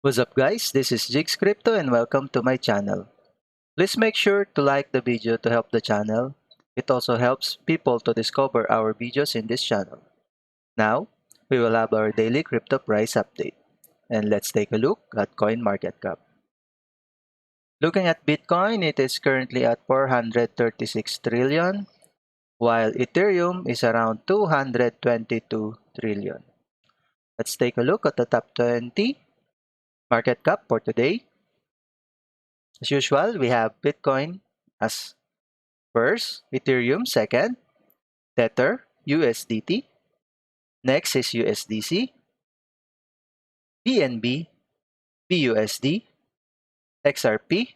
What's up guys, this is Jigs Crypto and welcome to my channel. Please make sure to like the video to help the channel. It also helps people to discover our videos in this channel. Now, we will have our daily crypto price update. And let's take a look at CoinMarketCap. Looking at Bitcoin, it is currently at 436 trillion, while Ethereum is around 222 trillion. Let's take a look at the top 20 market cap for today. As usual, we have Bitcoin as first, Ethereum second, Tether, USDT. Next is USDC, BNB, BUSD, XRP,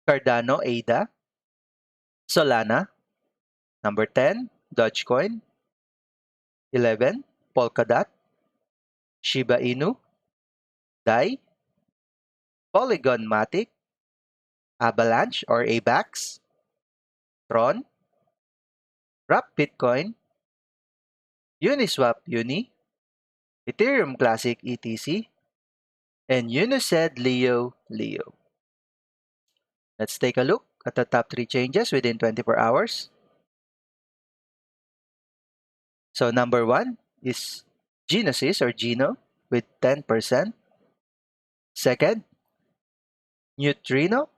Cardano ADA, Solana. Number 10, Dogecoin. 11, Polkadot, Shiba Inu, DAI, Polygon MATIC, Avalanche or AVAX, Tron, Wrap Bitcoin, Uniswap Uni, Ethereum Classic ETC, and Unised Leo. Let's take a look at the top 3 changes within 24 hours. So number 1 is Genesis or Geno with 10%. Second, Neutrino,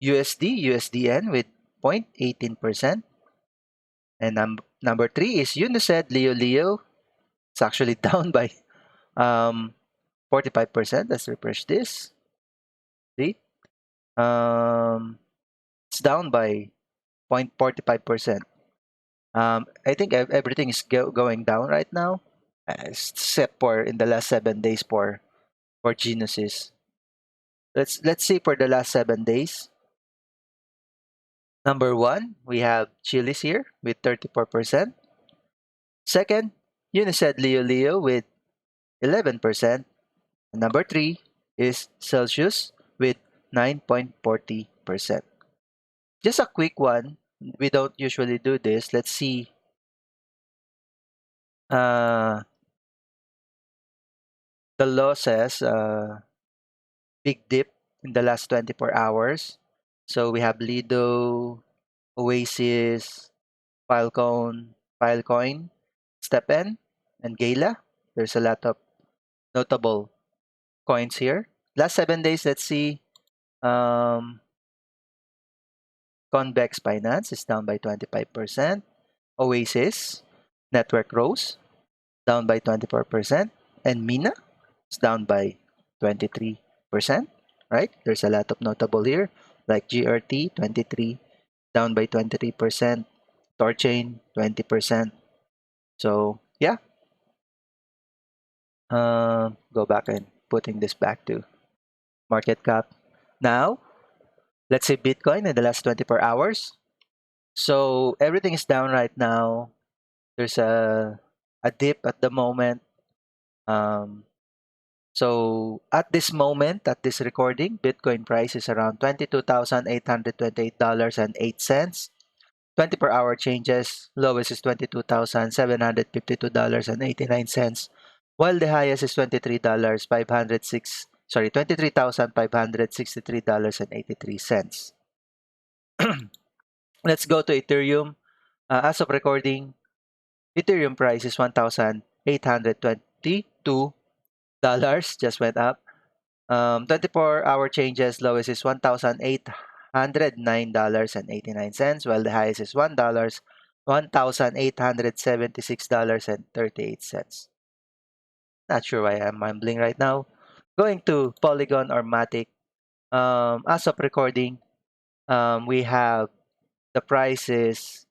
USDN with 0.18%. And number 3 is Unised Leo. It's actually down by 45%. Let's refresh this. See? It's down by 0.45%. I think everything is going down right now, except for in the last 7 days for Genesis. Let's see for the last 7 days. Number 1, we have Chili's here with 34%. Second, Unised Leo with 11%. And number 3 is Celsius with 9.40%. Just a quick one. We don't usually do this. Let's see. The losses, big dip in the last 24 hours. So we have Lido, Oasis, Filecoin, StepN, and Gala. There's a lot of notable coins here. Last 7 days, let's see. Convex Finance is down by 25%. Oasis, Network Rose, down by 24%. And Mina is down by 23%. Right? There's a lot of notable here, like GRT, 23, down by 23%. Torchain, 20%. So, yeah. Go back and putting this back to market cap. Now, let's see Bitcoin in the last 24 hours. So everything is down right now. There's a dip at the moment. So at this moment, at this recording, Bitcoin price is around $22,828.08. 24-hour changes, lowest is $22,752.89, while the highest is $23,563.83. Let's go to Ethereum. As of recording, Ethereum price is $1,822, just went up. 24-hour changes, lowest is $1,809.89, while the highest is $1,876.38. Not sure why I'm mumbling right now. Going to Polygon or MATIC. As of recording, we have the price is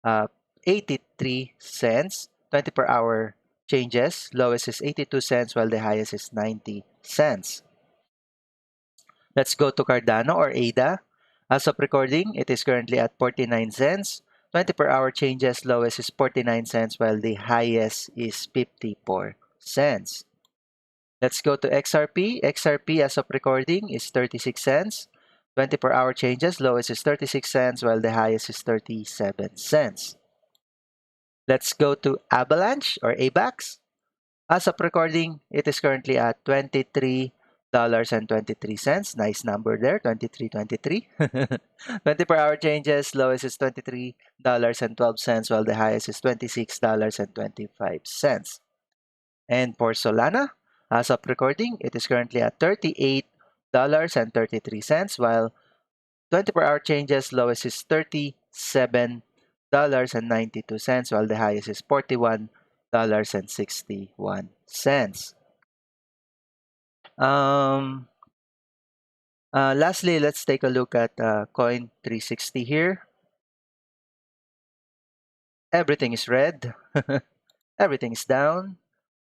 83 cents. 24-hour changes, lowest is 82 cents, while the highest is 90 cents. Let's go to Cardano or ADA. As of recording, it is currently at 49 cents. 24-hour changes, lowest is 49 cents, while the highest is 54 cents. Let's go to XRP. XRP as of recording is 36 cents. 24-hour changes, lowest is 36 cents, while the highest is 37 cents. Let's go to Avalanche or AVAX. As of recording, it is currently at $23.20. $23.23. Nice number there, 23.23. 24-hour changes, lowest is $23.12, while the highest is $26.25. And for Solana, as of recording, it is currently at $38.33, while 24-hour changes, lowest is $37.92, while the highest is $41.61. Lastly, let's take a look at Coin 360 here. Everything is red. Everything is down.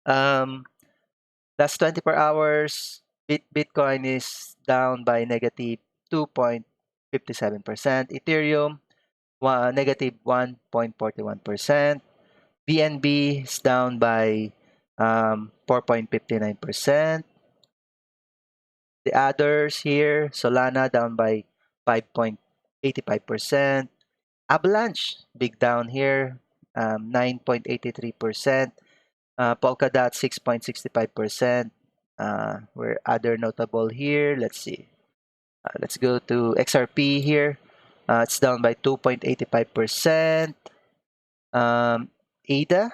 Last 24 hours, Bitcoin is down by negative 2.57%. Ethereum, negative 1.41%. BNB is down by 4.59%. The others here, Solana down by 5.85%. Avalanche, big down here, 9.83%. Polkadot, 6.65%. Where other notable here, let's see. Let's go to XRP here. It's down by 2.85%. ADA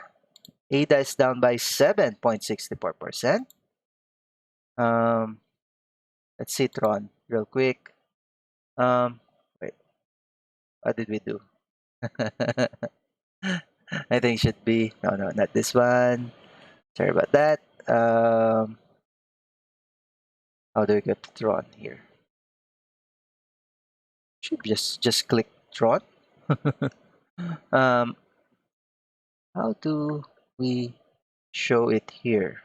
is down by 7.64%. Let's see Tron real quick. Wait, what did we do? I think it should be, no, not this one. Sorry about that. How do we get to Tron here? Should just click Tron. How do we show it here?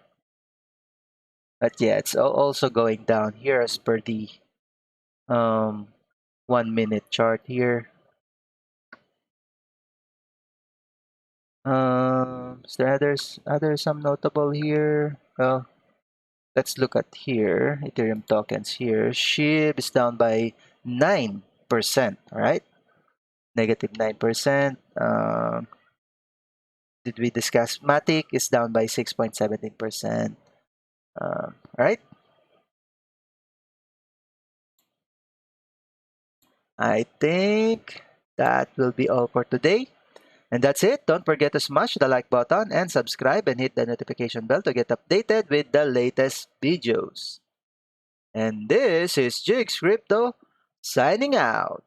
But yeah, it's also going down here as per the 1 minute chart here. Is there others some notable here? Well, let's look at here. Ethereum tokens here. SHIB is down by 9%. All right, negative 9%. Did we discuss MATIC is down by 6.17%? All right. I think that will be all for today. And that's it. Don't forget to smash the like button and subscribe and hit the notification bell to get updated with the latest videos. And this is Jigs Crypto signing out.